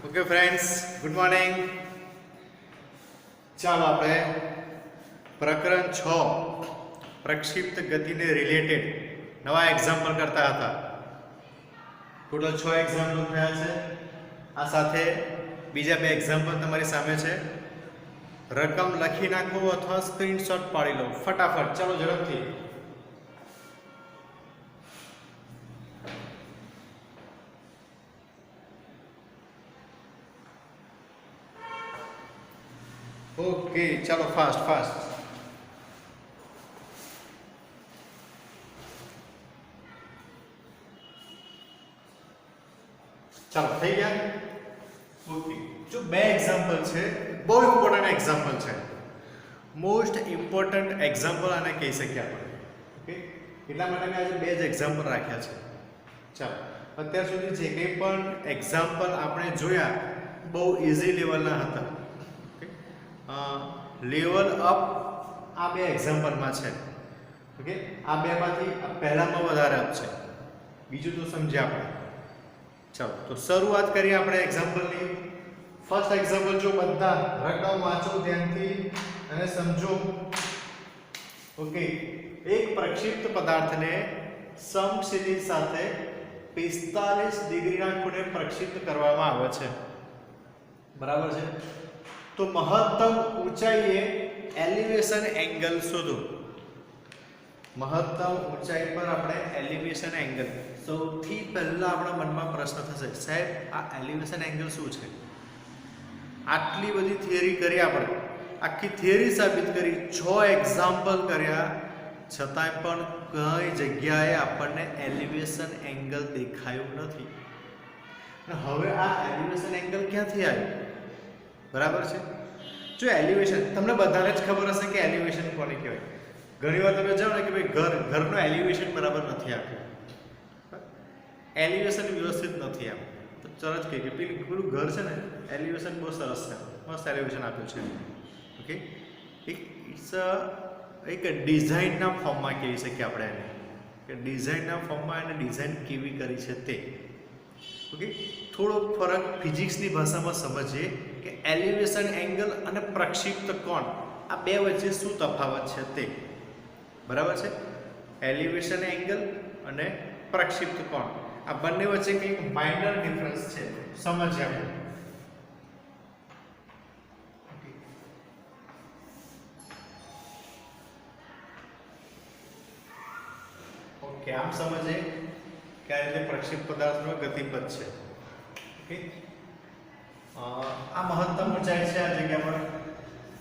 Okay friends, good morning. ચાલો આપણે પ્રકરણ 6 પ્રક્ષિપ્ત ગતિને રિલેટેડ નવા એક્ઝામ્પલ કરતા હતા. ટોટલ 6 એક્ઝામ્પલ થયા છે. આ સાથે બીજા 2 એક્ઝામ્પલ તમારી સામે છે. રકમ લખી નાખો અથવા સ્ક્રીનશોટ પાડી લો ફટાફટ. ચાલો ઝડપથી. ઓકે, ચાલો ફાસ્ટ ફાસ્ટ. ચાલો થઈ ગયા. ઓકે, જો 2 એક્ઝામ્પલ છે, બહુ ઇમ્પોર્ટન્ટ એક્ઝામ્પલ છે. મોસ્ટ ઇમ્પોર્ટન્ટ એક્ઝામ્પલ આને કહી શકીએ આપણે. ઓકે, એટલા માટે મેં આજે 2 જ એક્ઝામ્પલ રાખ્યા છે. ચાલો, અત્યાર સુધી જે કંઈ પણ એક્ઝામ્પલ આપણે જોયા બહુ ઇઝી લેવલના હતા. લેવલ અપ આ 2 એક્ઝામ્પલમાં છે. ઓકે, આ 2 માંથી પહેલામાં વધારે અપ છે, બીજું તો સમજ્યા આપણે. ચાલો તો શરૂઆત કરીએ આપણે એક્ઝામ્પલની. ફર્સ્ટ એક્ઝામ્પલ જો બધા રકમ વાંચો ધ્યાનથી અને સમજો. ઓકે, એક પ્રક્ષિપ્ત પદાર્થને સમક્ષિતિજ સાથે 45 ડિગ્રીના ખૂણે પ્રક્ષિપ્ત કરવામાં આવે છે. બરાબર છે. તો મહત્તમ ઊંચાઈએ એલિવેશન એંગલ શોધો. મહત્તમ ઊંચાઈ પર આપણે એલિવેશન એંગલ, સૌથી પહેલા આપણા મનમાં પ્રશ્ન થશે, સાહેબ આ એલિવેશન એંગલ શું છે? આટલી બધી થિયરી કરી, આપણે આખી થિયરી સાબિત કરી, 6 એક્ઝામ્પલ કર્યા, છતાંય પણ કઈ જગ્યાએ આપણને એલિવેશન એંગલ દેખાયું નથી. હવે આ એલિવેશન એંગલ ક્યાંથી આવ્યું? બરાબર છે. જો એલિવેશન, તમને બધાને જ ખબર હશે કે એલિવેશન કોને કહેવાય. ઘણીવાર તમે જાઓ ને કે ભાઈ ઘરનો એલિવેશન બરાબર નથી આપ્યું, એલિવેશન વ્યવસ્થિત નથી આપ્યું, તો તરત કહે કે પેલું ઘર છે ને એલિવેશન બહુ સરસ છે, મસ્ત એલિવેશન આપ્યું છે. ઓકે, એક ડિઝાઇનના ફોર્મમાં કહી શકીએ આપણે એને, કે ડિઝાઇનના ફોર્મમાં એને ડિઝાઇન કેવી કરી છે તે. ઓકે, થોડો ફરક ફિઝિક્સની ભાષામાં સમજીએ કે એલિવેશન એંગલ અને પ્રક્ષિપ્ત કોણ, આ 2 વચ્ચે શું તફાવત છે તે. બરાબર છે. એલિવેશન એંગલ અને પ્રક્ષિપ્ત કોણ, આ બંને વચ્ચે કંઈક માઇનર ડિફરન્સ છે, સમજીએ આપણે. ઓકે, આમ સમજીએ કે આ રીતે પ્રક્ષિપ્ત પદાર્થનો ગતિપથ છે. ઓકે, આ મહત્તમ ઊંચાઈ છે આ જગ્યા પર.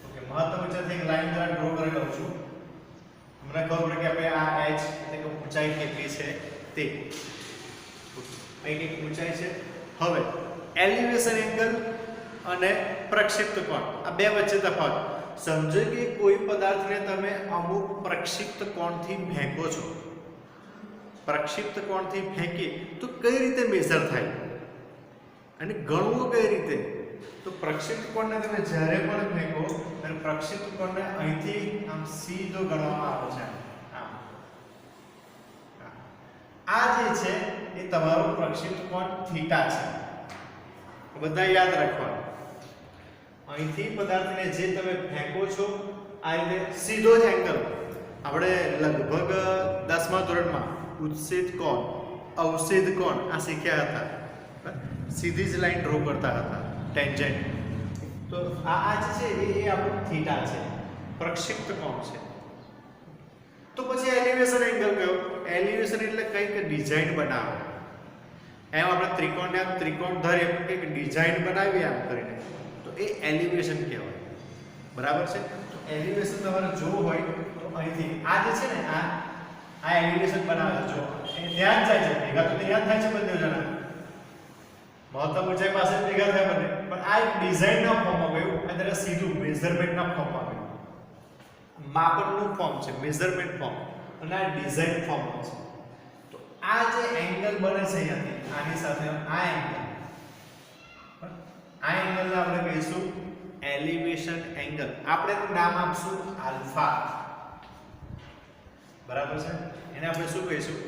ઓકે, મહત્તમ ઊંચાઈથી એક લાઈન દ્વારા ડ્રો કરી લઉં છું. મને ખબર પડે કે આપણે આ h એટલે કે ઊંચાઈ કેટલી છે તે. એક ઊંચાઈ છે. હવે એલિવેશન એંગલ અને પ્રક્ષિપ્ત કોણ, આ 2 વચ્ચે તફાવત. સમજો કે કોઈ પદાર્થને તમે અમુક પ્રક્ષિપ્ત કોણથી ફેંકો છો. પ્રક્ષિપ્ત કોણથી ફેંકી તો કઈ રીતે મેઝર થાય અને ગણવું કઈ રીતે? તો પ્રક્ષિપ્ત કોણને તમે જ્યારે પણ ફેંકો ત્યારે પ્રક્ષિપ્ત કોણને અહીંથી આમ સીધો ગણવામાં આવે છે. આ જે છે એ તમારો પ્રક્ષિપ્ત કોણ થીટા છે. બધા યાદ રાખવાનું. અહીંથી પદાર્થને જે તમે ફેંકો છો આ રીતે સીધો જ એંગલ. આપણે લગભગ 10મા ધોરણમાં ઉત્સિત કોણ, અવસિત કોણ આ શીખ્યા હતા. સીધી જ લાઈન ડ્રો કરતા હતા, ટેન્જન્ટ. તો આ જે છે એ આપણો થીટા છે, પ્રક્ષિપ્ત કોણ છે. તો પછી એલિવેશન એંગલ કયો? એલિવેશન એટલે કંઈક ડિઝાઇન બનાવે. એમ આપણે ત્રિકોણને આમ ત્રિકોણ ધરીએ, કંઈક ડિઝાઇન બનાવીએ આમ કરીને, તો એ એલિવેશન કહેવાય. બરાબર છે. તો એલિવેશન તમારે જોવું હોય તો અહીંથી આ જે છે ને આ એલિવેશન બનાવે છે. જો એ ધ્યાન જાય છે, ભેગા તો ધ્યાન થાય છે બંને જણા, મહત્તમ ઊંચાઈ પાસે ભેગા થાય બંને, પણ આ એક ડિઝાઇનના ફોર્મમાં ગયું અને સીધું મેઝરમેન્ટના ફોર્મમાં ગયું. માપનનું ફોર્મ છે મેઝરમેન્ટ ફોર્મ, અને આ ડિઝાઇન ફોર્મ છે. તો આ જે એંગલ બને છે અહીંયાથી આની સાથે આ એંગલને આપણે કહીશું એલિવેશન એંગલ. આપણે એનું નામ આપશું આલ્ફા. બરાબર છે. એને આપણે શું કહીશું?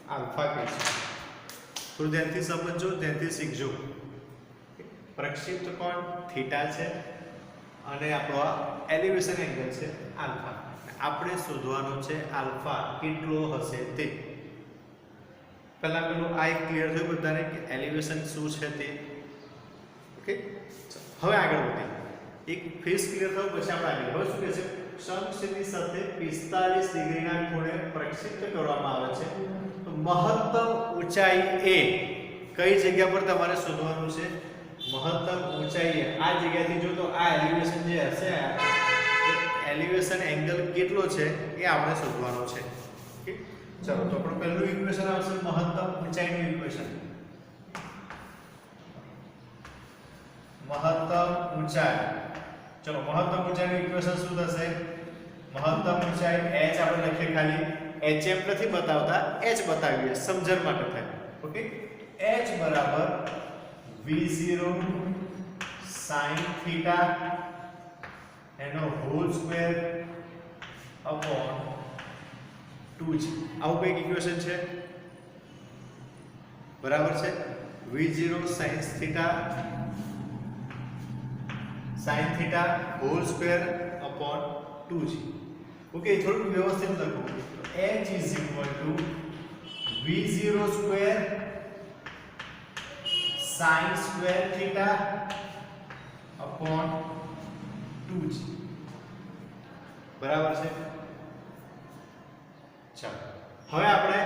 આલ્ફા કહીશું. થોડું ધ્યાનથી સમજો, ધ્યાનથી શીખજો. પ્રક્ષિપ્ત કોણ થીટા છે અને આપણો આ એલિવેશન એંગલ છે આલ્ફા. આપણે શોધવાનો છે આલ્ફા કેટલો હશે તે. પહેલા પેલું આ એક ક્લિયર થયું બધાને કે એલિવેશન શું છે તે. ઓકે, હવે આગળ વધીએ. એક ફેસ ક્લિયર થયું પછી આપણે આગળ. હવે શું કહે છે? સમક્ષિતિજ સાથે 45 ડિગ્રીના ખૂણે પ્રક્ષિપ્ત કરવામાં આવે છે. તો મહત્તમ ઊંચાઈ એ કઈ જગ્યા પર તમારે શોધવાનું છે? મહત્તમ ઊંચાઈ આ જગ્યાથી જો તો આ એલિવેશન જે હશે એલિવેશન એંગલ કેટલો છે એ આપણે શોધવાનો છે. ઓકે, ચાલો તો આપણું પહેલું ઇક્વેશન આવશે મહત્તમ ઊંચાઈનું ઇક્વેશન. મહત્તમ ઊંચાઈ, ચલો મહત્તમ ઊંચાઈનું ઇક્વેશન શું થશે? મહત્તમ ઊંચાઈ h આપણે લખીએ, ખાલી h એમ નથી બતાવતા, h બતાવીએ સમજણ માટે થાય. ઓકે, h બરાબર v0 sin θ એનો હોલ સ્ક્વેર અપોન 2g. આવું કઈક ઇક્વેશન છે, બરાબર છે? v0 sin θ whole square upon 2g. Okay, થોડું વ્યવસ્થિત લખું. h is equal to v0 square sin square θ upon 2g. બરાબર છે? ચાલો હવે આપણે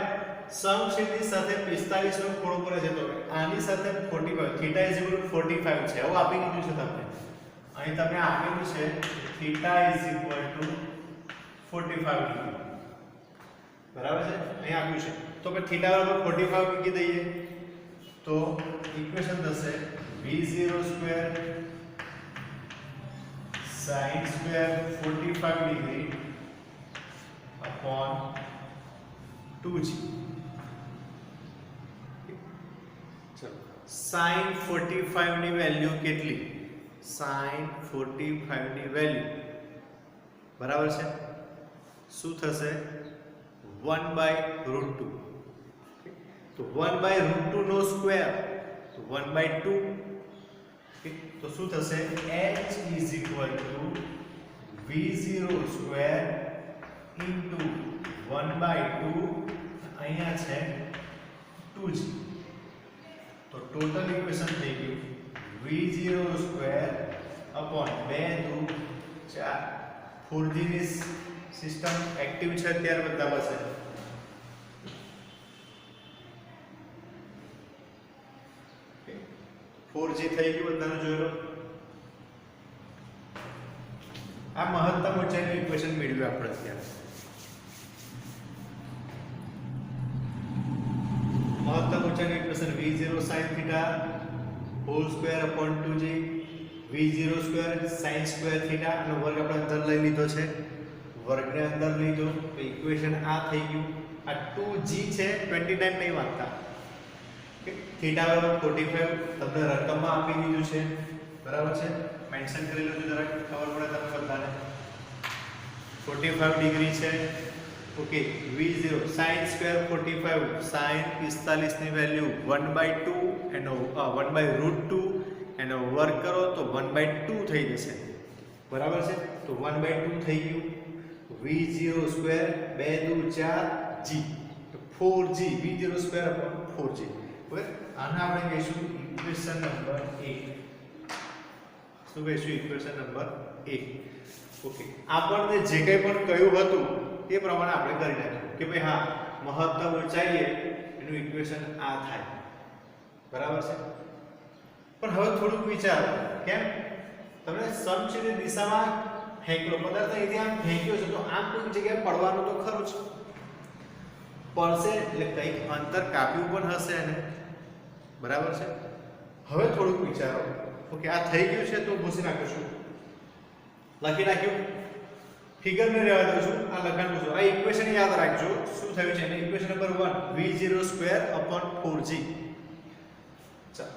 સમક્ષિતિજ સાથે 45 નો ખૂણો કરે છે, તો આની સાથે 45 θ ઇઝ ઇક્વલ ટુ 45 છે. આવું આપી દીધું છે તમને. અહીં તમને આપેલું છે θ ઇઝ ઇક્વલ ટુ 45 ડિગ્રી. બરાબર છે? અહીં આપ્યું છે તો કે θ બરાબર 45 મૂકી દઈએ તો ઇક્વેશન થશે v0 square sin square 45 degree upon 2g. ચલો sin 45 ની વેલ્યુ કેટલી? sin 45 ની વેલ્યુ બરાબર છે શું થશે? 1/√2. તો 1/√2 નો સ્ક્વેર તો 1/2. તો શું થશે? h is equal to v0 square into 1/2 અહીંયા છે 2g. તો ટોટલ ઇક્વેશન થઈ ગયું v0 સ્ક્વેર અપોન 2 2 4. 4g ની સિસ્ટમ એક્ટિવ છે અત્યારે બધા પાસે. ઓકે, 4g થઈ ગયું બધાને જોઈ લો. આ મહત્તમ ઊંચાઈનું ઇક્વેશન મેળવ્યું આપણે અત્યારે. મહત્તમ ઊંચાઈનું equation v0 sin θ whole square upon 2g, v0 square sin square θ નો વર્ગ આપણે અંદર લઈ લીધો છે, વર્ગને અંદર લીધો તો ઇક્વેશન આ થઈ ગયું. આ 2g છે 29 નહીં વાંચતા. ઓકે, θ બરાબર 45 તમને રકમમાં આપી દીધું છે, બરાબર છે? મેન્શન કરી લેજો જરાક ખબર પડે તમને બધાને. 45 ડિગ્રી છે. Okay, v0 sin square 45 sin 45 ની વેલ્યુ 1/2 એનો 1/√2 એનો વર્ગ કરો તો 1/2 થઈ જશે. બરાબર છે? તો 1/2 થઈ ગયું. v0 સ્ક્વેર 2 2 4 g તો 4g v0 square upon 4g. Okay, આને આપણે કહીશું ઇક્વેશન નંબર 1. શું કહીશું? Equation number 1. ઓકે, આપણને જે કંઈ પણ કહ્યું હતું એ પ્રમાણે આપણે કરી નાખ્યું કે ભાઈ હા મહત્તમ ઊંચાઈએ એનું ઇક્વેશન આ થાય. બરાબર છે? પણ હવે થોડુંક વિચારો, કેમ? તમને સમક્ષિતિજ દિશામાં ફેંકેલો પદાર્થ અહીંથી આમ ફેંક્યો છે તો આમ કોઈ જગ્યાએ પડવાનું તો ખરું જ. પડશે એટલે કંઈક અંતર કાપ્યું પણ હશે એને. બરાબર છે? હવે થોડુંક વિચારો. ઓકે, આ થઈ ગયું છે તો ભૂસી નાખીશું, લખી નાખ્યું. ફિગરને રહેવા દઉં છું, આ લખાણ પૂછો. આ ઇક્વેશન યાદ રાખજો શું થયું છે. Equation number 1 v0 square upon 4g. ચાલો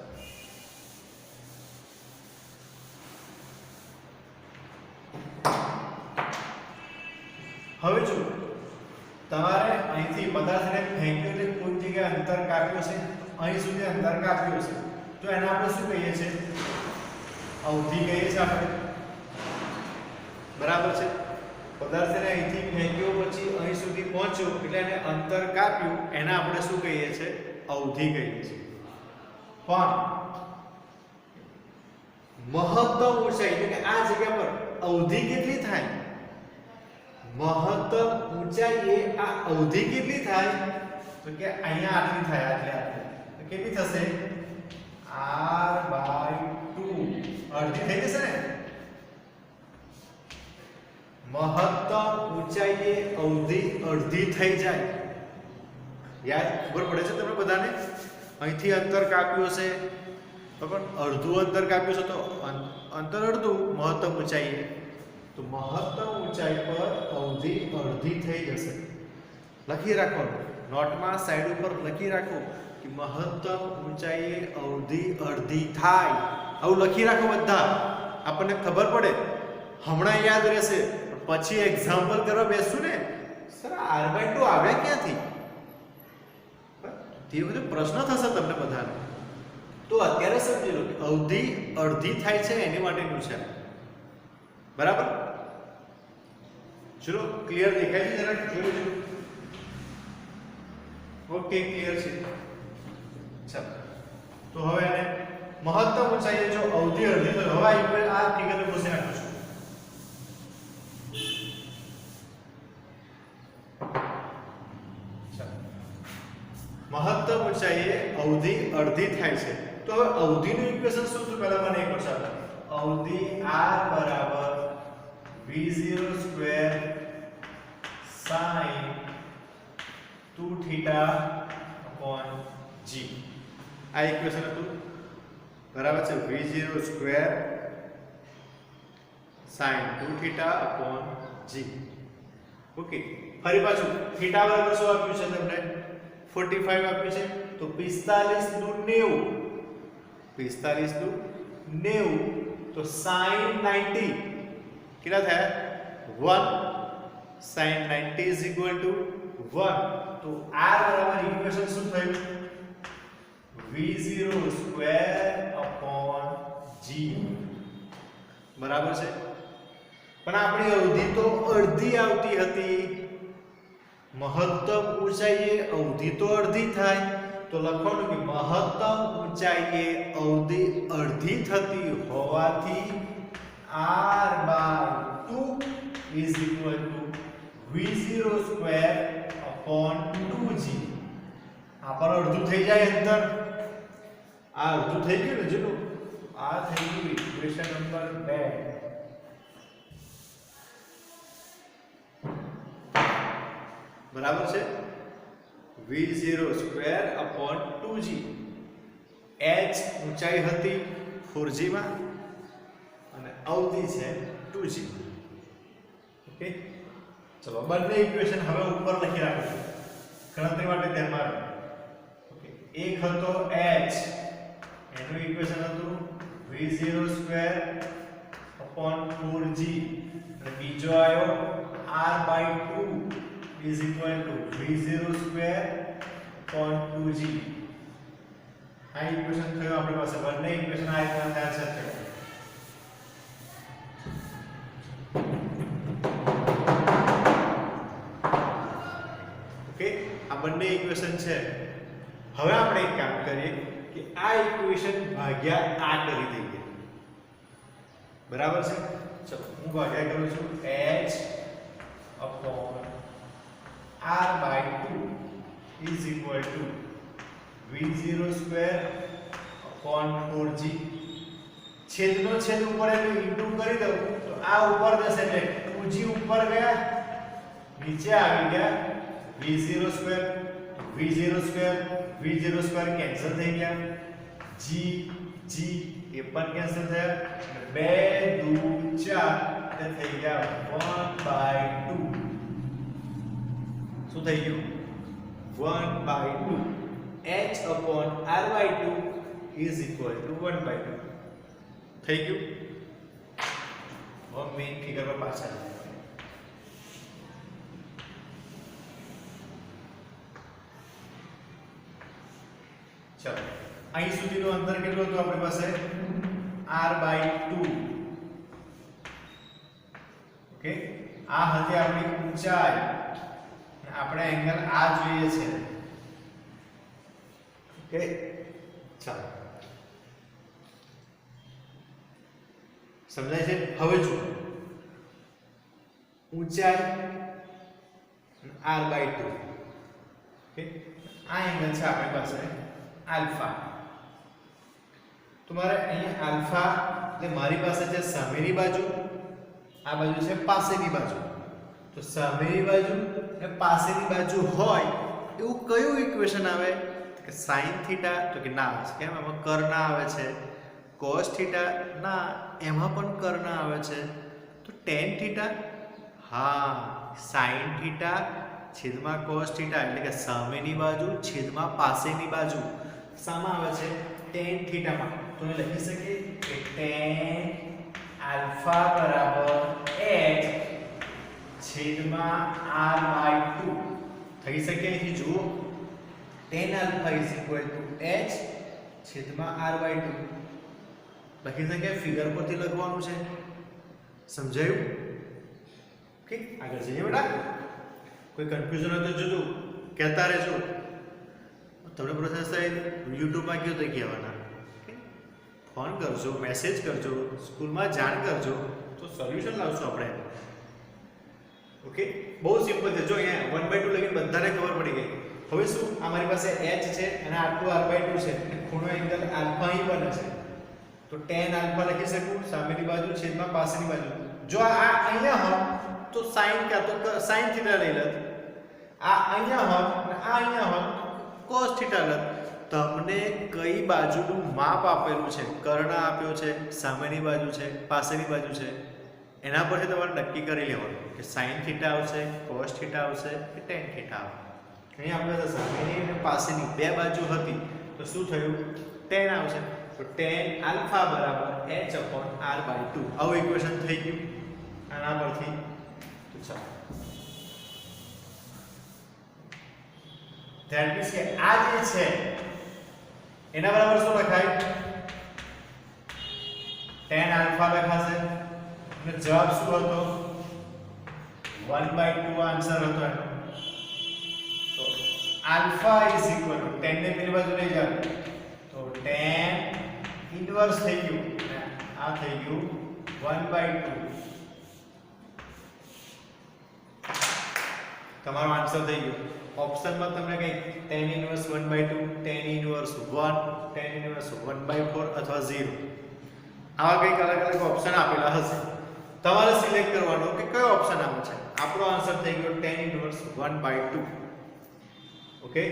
હવે જો તમારે અહીંથી પદાર્થને ફેંક્યો છે, કોઈ જગ્યાએ અંતર કાપ્યું છે, અહીં સુધી અંતર કાપ્યું છે, તો એને આપણે શું કહીએ છીએ? અવધિ કહીએ છીએ આપણે, બરાબર છે. પદાર્થને અહીંથી ફેંક્યો પછી અહીં સુધી પહોંચ્યો એટલે એને અંતર કાપ્યું, એને આપણે શું કહીએ છીએ? અવધિ કહીએ છીએ. પણ મહત્તમ ઊંચાઈ એટલે કે આ જગ્યા પર અવધિ કેટલી થાય? મહત્તમ ઊંચાઈ એ આ અવધિ કેટલી થાય? તો કે અહીંયા આટલી થાય, આટલી. તો કેટલી થશે? r/2 અડધી થઈ જશે ને. મહત્તમ ઊંચાઈએ અવધિ અડધી થઈ જાય. યાદ ખબર પડે છે તમને બધાને? અહીંથી અંતર કાપ્યું હશે તો પણ અડધું અંતર કાપ્યું છે તો અંતર અડધું મહત્તમ ઊંચાઈએ, તો મહત્તમ ઊંચાઈ પર અવધિ અડધી થઈ જશે. લખી રાખો નોટમાં સાઈડ ઉપર લખી રાખો કે મહત્તમ ઊંચાઈએ અવધિ અડધી થાય. આવું લખી રાખો બધા, આપણને ખબર પડે. હમણાં યાદ રહેશે પછી એક્ઝામ્પલ કરવા બેસું ને, સર r/2 આવ્યા ક્યાંથી? તે બધો પ્રશ્ન થશે તમને બધાને. તો અત્યારે સમજી લો કે અવધિ અડધી થાય છે એની માટેનું છે. બરાબર? ચલો ક્લિયર દેખાય છે? જરા જોઈ લો. ઓકે ક્લિયર છે. ચાલો તો હવે એને મહત્તમ ઊંચાઈએ જો અવધિ અડધી તો હવે આ ફિગરને પૂછી નાખું છું. મહત્તમ ઊંચાઈએ અવધિ અડધી થાય છે તો હવે અવધિનું ઇક્વેશન શું છે? પહેલા મને એક વાર ચાલો. અવધિ r બરાબર v0 square sin 2θ upon g. આ ઇક્વેશન હતું, બરાબર છે? v0 square sin 2θ upon g. Okay, ફરી પાછું થીટા બરાબર શું આપ્યું છે તમને? 45 આપ્યું છે. તો 45 દુ 90, 45 દુ 90, તો sin 90 કેટલા થયા? 1. sin 90 is equal to 1. તો r બરાબર ઇક્વેશન શું થયું? v0 square upon g. બરાબર છે? પણ આપણી અવધિ તો અડધી આવતી હતી. મહત્તમ ઊંચાઈએ અવધિ તો અડધી થાય, તો લખવાનું કે મહત્તમ ઊંચાઈએ અવધિ અડધી થતી હોવાથી r/2 is equal to v0 square upon 2g. આ પર અડધું થઈ જાય અંતર. આ અડધું થઈ ગયું ને, જોજો આ થઈ ગયું ઇક્વેશન નંબર 2. બરાબર છે? v0 square upon 2g. h ઊંચાઈ હતી 4g માં અને અવધિ છે 2g. ઓકે, ચલો બંને ઇક્વેશન હવે ઉપર લખી રાખો છો ગણતરી માટે ધ્યાનમાં રાખો. ઓકે, એક હતો h, એનું ઇક્વેશન હતું v0 સ્ક્વેર upon 4g અને બીજો આવ્યો r/2 is equal to v0 square upon 2g. આ ઇક્વેશન થયો આપણી પાસે. બંને ઇક્વેશન આ રીતના થયા છે. ઓકે, આ બંને ઇક્વેશન છે. હવે આપણે એક કામ કરીએ કે આ ઇક્વેશન ભાગ્યા આ કરી દઈએ. બરાબર છે? ચલો હું ભાગ્યા કરું છું h upon r/2 is equal to v0 square upon 4g. છેદનો છેદ ઉપર એટલે ઇન્ટુ કરી દઉં તો આ ઉપર જશે એટલે 2g ઉપર ગયા, નીચે આવી ગયા v0 square, v0 square v0 square cancel થઈ ગયા, g g એ પણ કેન્સલ થયા, 2 2 4 એટલે થઈ ગયા 1/2. શું થઈ ગયું? 1/2. h upon r/2 is equal to 1/2. થઈ ગયું? હવે મેઇન ફિગર પર પાછા ચાલો. અહીં સુધીનું અંતર કેટલું હતું આપણી પાસે? r/2 ઓકે આ હતી આપણી ઊંચાઈ અને આપણે એંગલ આ જોઈએ છે ઓકે ચાલો સમજાય છે હવે જો ઊંચાઈ r/2 ઓકે આ એંગલ છે આપણી પાસે આલ્ફા તમારે અહીંયા આલ્ફા એટલે મારી પાસે છે સામેની બાજુ આ બાજુ છે પાસેની બાજુ તો સામેની બાજુ અને પાસેની બાજુ હોય એવું કયું ઇક્વેશન આવે કે sin થીટા તો કે ના આવે કેમ એમાં કર્ણ આવે છે cos થીટા ના એમાં પણ કર્ણ આવે છે તો tan થીટા હા sin થીટા છેદમાં cos થીટા એટલે કે સામેની બાજુ છેદમાં પાસેની બાજુ સામા આવે છે tan થીટા માં તો એ લખી શકીએ કે tan આલ્ફા બરાબર h છેદમાં r/2 થઈ શકે અહીંથી જુઓ tan alpha is equal to h છેદમાં r/2 લખી શકે ફિગર પરથી લખવાનું છે સમજાયું ઓકે આગળ જઈએ બેટા કોઈ કન્ફ્યુઝન હોય તો જોજો કહેતા રહેજો તમને પ્રોસેસ થાય YouTube માં કયો તો કહેવાના ફોન કરજો મેસેજ કરજો સ્કૂલમાં જાણ કરજો તો સોલ્યુશન લાવશું આપણે ઓકે બહુ સિમ્પલ છે જો અહીંયા 1/2 લગીને બધાને ખબર પડી ગઈ હવે શું આ મારી પાસે h છે અને r2 r/2 છે અને ખૂણો એંગલ આલ્ફા અહીં બને છે તો tan આલ્ફા લખી શકું સામેની બાજુ છેદમાં પાસેની બાજુ જો આ અહીંયા હોત તો sin કાં તો sin થીટા લઈ લેત આ અહીંયા હોત અને આ અહીંયા હોત cos થીટા લેત તમને કઈ બાજુનું માપ આપેલું છે કર્ણ આપ્યો છે સામેની બાજુ છે પાસેની બાજુ છે એના પરથી તમારે નક્કી કરી લેવાનું કે sin થીટા આવશે cos થીટા આવશે કે tan થીટા આવશે અહીં આપણે સામેની અને પાસેની બે બાજુ હતી તો શું થયું tan આવશે તો tan આલ્ફા બરાબર h/r/2 આવું ઇક્વેશન થઈ ગયું આના પરથી તો ચાલો ધ્યાન મીન્સ કે આ જે છે એના બરાબર શું લખાય tan આલ્ફા લખાશે અને જવાબ શું હતો 1/2 આન્સર હતો એનો તો alpha is equal two tan ને પેલી બાજુ લઈ જાવ તો tan ઇન્વર્સ થઈ ગયું આ થઈ ગયું 1/2 તમારો આન્સર થઈ ગયો ઓપ્શનમાં તમને કઈ tan inverse 1/2 tan inverse 1 tan inverse 1/4 અથવા 0 આવા કંઈક અલગ અલગ ઓપ્શન આપેલા હશે તમારે સિલેક્ટ કરવાનો કે કયો ઓપ્શન આવે છે આપણો આન્સર થઈ ગયો tan ઇન્વર્સ 1/2 ઓકે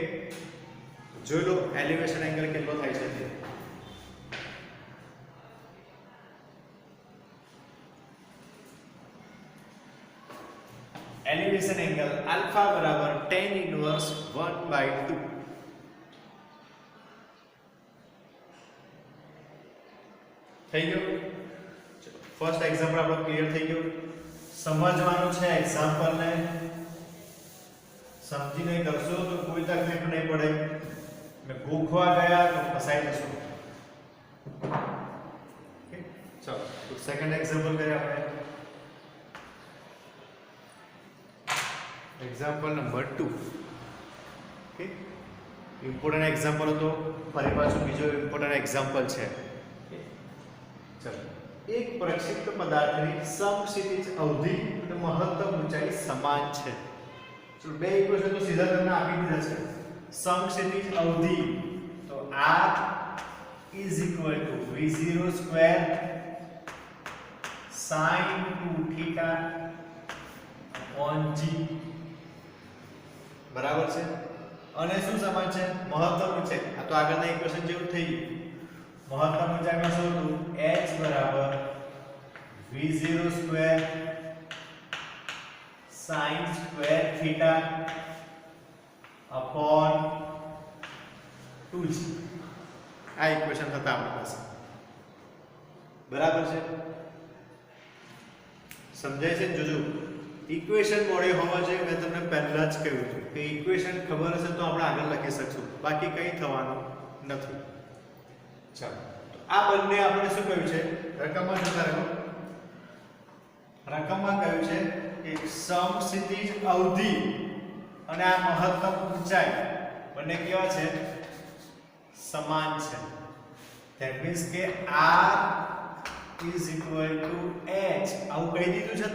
જોઈ લો એલિવેશન એંગલ કેટલો થાય છે તે એલિવેશન એંગલ આલ્ફા બરાબર tan ઇન્વર્સ 1/2 થઈ ગયું ફર્સ્ટ એક્ઝામ્પલ આપણો ક્લિયર થઈ ગયું સમજવાનું છે એક્ઝામ્પલ ને સમજીને કરશો તો કોઈ તકલીફ નહીં પડે મે ગોખવા ગયા તો ફસાઈ જશો ઓકે ચલો તો સેકન્ડ એક્ઝામ્પલ કરીએ આપણે example number 2 okay important example હતો ફરી પાછું બીજો ઇમ્પોર્ટન્ટ એક્ઝામ્પલ છે ચલો એક પ્રક્ષિપ્ત પદાર્થની સમક્ષિતિજ અવધિ અને મહત્તમ ઊંચાઈ સમાન છે ચલો બે ઇક્વેશન તો સીધા તમને આપી દીધા છે સમક્ષિતિજ અવધિ તો r is equal to v0 square sin 2 theta upon g બરાબર છે અને શું સમાન છે મહત્તમ ઊંચાઈ આ તો આગળના ઇક્વેશન જેવું થઈ ગયું મહત્તમ ઊંચાઈમાં શું હતું h બરાબર v0 square sin square theta upon 2g આ ઇક્વેશન હતા આપણી પાસે બરાબર છે સમજાય છે જોજો ઇક્વેશન મોડે હોવા જોઈએ મેં તમને પહેલા જ કહ્યું હતું કે ઇક્વેશન ખબર હશે તો આપણે આગળ લખી શકશું બાકી કંઈ થવાનું નથી ચાલો તો આ બંને આપણે શું કહ્યું છે રકમમાં જોતા રહો રકમમાં કહ્યું છે કે સમક્ષિતિજ અવધિ અને આ મહત્તમ ઊંચાઈ બંને કેવા છે સમાન છે ધેટ મીન્સ કે r is equal to h આવું કહી દીધું છે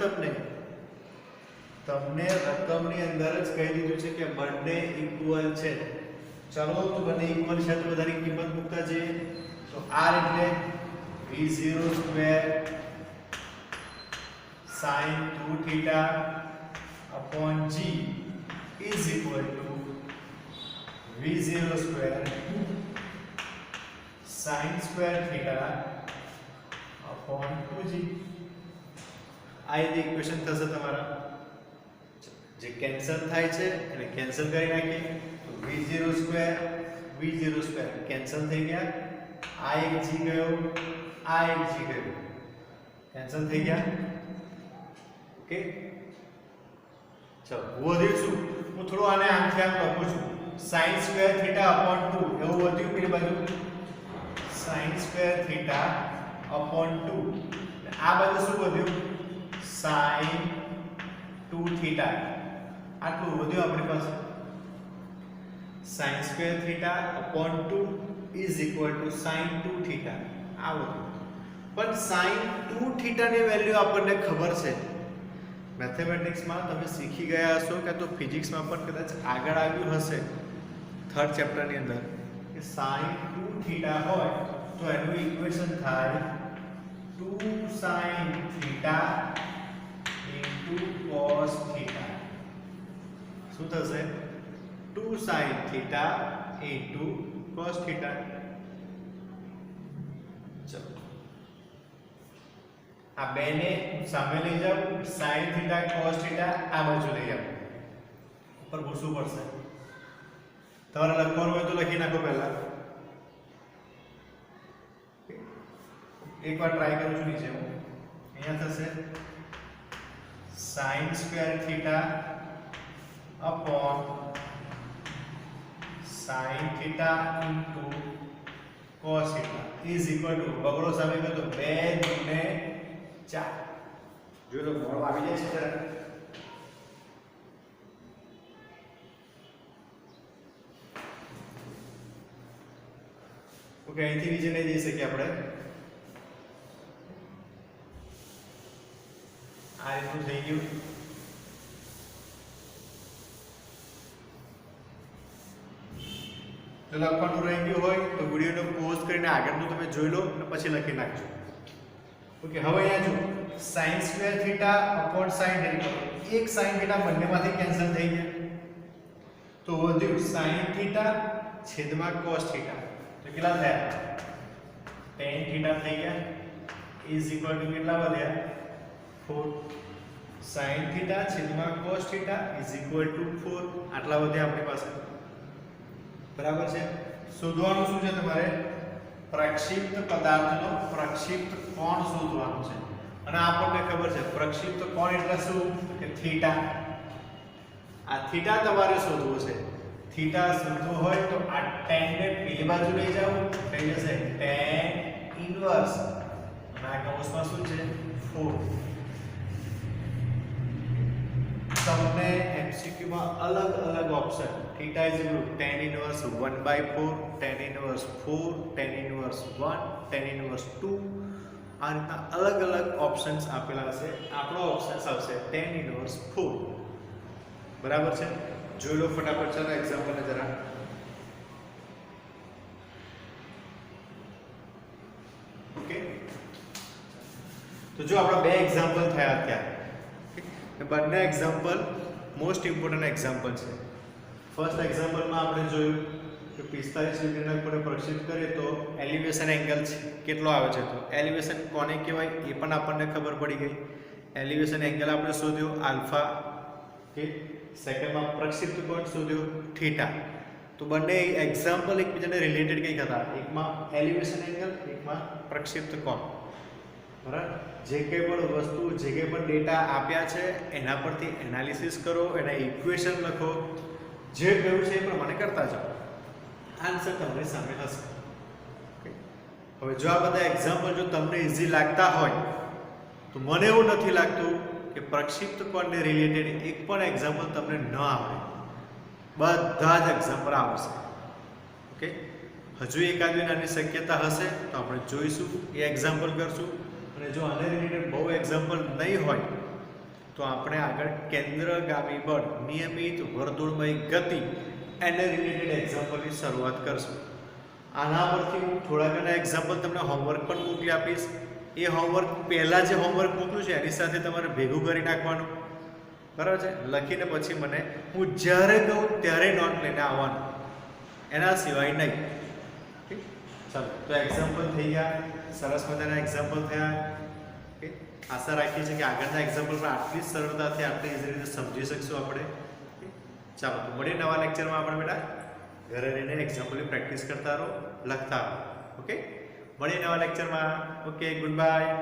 તમને રકમની અંદર જ કહી દીધું છે કે બંને ઇક્વલ છે ચલો તો બંને ઇક્વલ છે તો બધાની કિંમત મૂકતા જઈએ તો r એટલે v0 square sin 2 theta upon g is equal to v0 square sin square theta upon 2g આ એક ઇક્વેશન થશે તમારા જે કેન્સલ થાય છે એને કેન્સલ કરી નાખીએ તો v0 સ્ક્વેર કેન્સલ થઈ ગયા આ એક g ગયો આ એક g ગયો કેન્સલ થઈ ગયા ઓકે ચલો વધ્યું શું હું થોડું આને આમથી આમ લખું છું sin સ્ક્વેર થીટા upon 2 એવું વધ્યું પેલી બાજુ sin સ્ક્વેર થીટા upon 2 આ બાજુ શું વધ્યું sin 2 થીટા આટલું વધ્યું આપણી પાસે sin square theta upon 2 is equal to sin 2 theta આ વધ્યું પણ sin 2 થીટાની વેલ્યુ આપણને ખબર છે મેથેમેટિક્સમાં તમે શીખી ગયા હશો કે તો ફિઝિક્સમાં પણ કદાચ આગળ આવ્યું હશે થર્ડ ચેપ્ટરની અંદર કે sin 2 થીટા હોય તો એનું ઇક્વેશન થાય 2 sin theta into cos theta શું થશે 2 sin theta into cos theta ચલો આ બેને સામે લઈ જાવ sin થીટા cos થીટા આ બાજુ લઈ જાવ ઉપર ભૂસવું પડશે તમારે લખવાનું હોય તો લખી નાખો પહેલા એકવાર ટ્રાય કરું છું નીચે હું અહીંયા થશે sin square theta upon sin theta into cos theta is equal to બગડો સામે ગયો તો 2 ગુણે 4 જો તો મોડો આવી જાય છે જરા ઓકે અહીંથી નીચે નહીં જઈ શકીએ આપણે આ રીતનું થઈ ગયું જો લખવાનું રહી ગયું હોય તો વિડીયોને પોઝ કરીને આગળનું તમે જોઈ લો અને પછી લખી નાખજો ઓકે હવે અહીંયા જો sin square theta upon sin theta એક sin થીટા બંનેમાંથી કેન્સલ થઈ ગયા તો વધ્યું sin થીટા છેદમાં cos થીટા તો કેટલા થયા tan થીટા થઈ ગયા is equal to કેટલા વધ્યા 4 sin થીટા છેદમાં cos theta is equal to 4 આટલા વધ્યા આપણી પાસે બરાબર છે શોધવાનું શું છે તમારે પ્રક્ષિપ્ત પદાર્થનો પ્રક્ષિપ્ત કોણ શોધવાનું છે અને આપણને ખબર છે પ્રક્ષિપ્ત કોણ એટલે શું કે થીટા આ થીટા તમારે શોધવો છે થીટા શોધવો હોય તો આ tan ને પેલી બાજુ લઈ જાઓ થઈ જશે tan ઇન્વર્સ અને આ કૌંસમાં શું છે 4 તમને MCQ માં અલગ અલગ option theta is equal two tan inverse 1/4 tan inverse 4 tan inverse 1 tan inverse 2 આ રીતના અલગ અલગ ઓપ્શન્સ આપેલા હશે આપણો ઓપ્શન્સ આવશે tan ઇન્વર્સ 4 બરાબર છે જોઈ લો ફટાફટ ચાલો એક્ઝામ્પલ ને જરા ઓકે તો જો આપણા બે એક્ઝામ્પલ થયા અત્યારે બંને એક્ઝામ્પલ મોસ્ટ ઇમ્પોર્ટન્ટ એક્ઝામ્પલ છે ફર્સ્ટ એક્ઝામ્પલમાં આપણે જોયું કે 45 ડિગ્રીના ખૂણે પ્રક્ષેપ કરીએ તો એલિવેશન એંગલ કેટલો આવે છે તો એલિવેશન કોને કહેવાય એ પણ આપણને ખબર પડી ગઈ એલિવેશન એંગલ આપણે શોધ્યો આલ્ફા કે સેકન્ડમાં પ્રક્ષિપ્ત કોણ શોધ્યો થીટા તો બંને એક્ઝામ્પલ એકબીજાને રિલેટેડ કંઈક હતા એકમાં એલિવેશન એંગલ એકમાં પ્રક્ષિપ્ત કોણ બરાબર જે કંઈ પણ વસ્તુ જે કંઈ પણ ડેટા આપ્યા છે એના પરથી એનાલિસિસ કરો એના ઇક્વેશન લખો જે કહ્યું છે એ પ્રમાણે કરતા જાઓ આન્સર તમારી સામે હશે હવે જો આ બધા એક્ઝામ્પલ જો તમને ઇઝી લાગતા હોય તો મને એવું નથી લાગતું કે પ્રક્ષિપ્ત કોણને રિલેટેડ એક પણ એક્ઝામ્પલ તમને ન આવડે. બધા જ એક્ઝામ્પલ આવશે. ઓકે, હજુ એકાદી નાની શક્યતા હશે તો આપણે જોઈશું, એ એક્ઝામ્પલ કરશું. અને જો આને રિલેટેડ બહુ એક્ઝામ્પલ નહીં હોય તો આપણે આગળ કેન્દ્રગામી બળ, નિયમિત વર્તુળમય ગતિ, એને રિલેટેડ એક્ઝામ્પલની શરૂઆત કરશું. આના પરથી હું થોડા ઘણા એક્ઝામ્પલ તમને હોમવર્ક પણ મોકલી આપીશ. એ હોમવર્ક પહેલાં જે હોમવર્ક મોકલ્યું છે એની સાથે તમારે ભેગું કરી નાખવાનું, બરાબર છે? લખીને પછી મને હું જ્યારે કહું ત્યારે નોટ લઈને આવવાનું, એના સિવાય નહીં. ઠીક, ચાલો તો એક્ઝામ્પલ થઈ ગયા, સરસ મજાના એક્ઝામ્પલ થયા. ઓકે, આશા રાખીએ છીએ કે આગળના એક્ઝામ્પલ પણ આટલી જ સરળતાથી આટલી ઇઝી રીતે સમજી શકશું આપણે. ચાલો તો મળીએ નવા લેક્ચરમાં. આપણે બેટા ઘરે રહીને એક્ઝામ્પલની પ્રેક્ટિસ કરતા રહો, લખતા રહો. ઓકે, મળીએ નવા લેક્ચરમાં. Okay, good bye.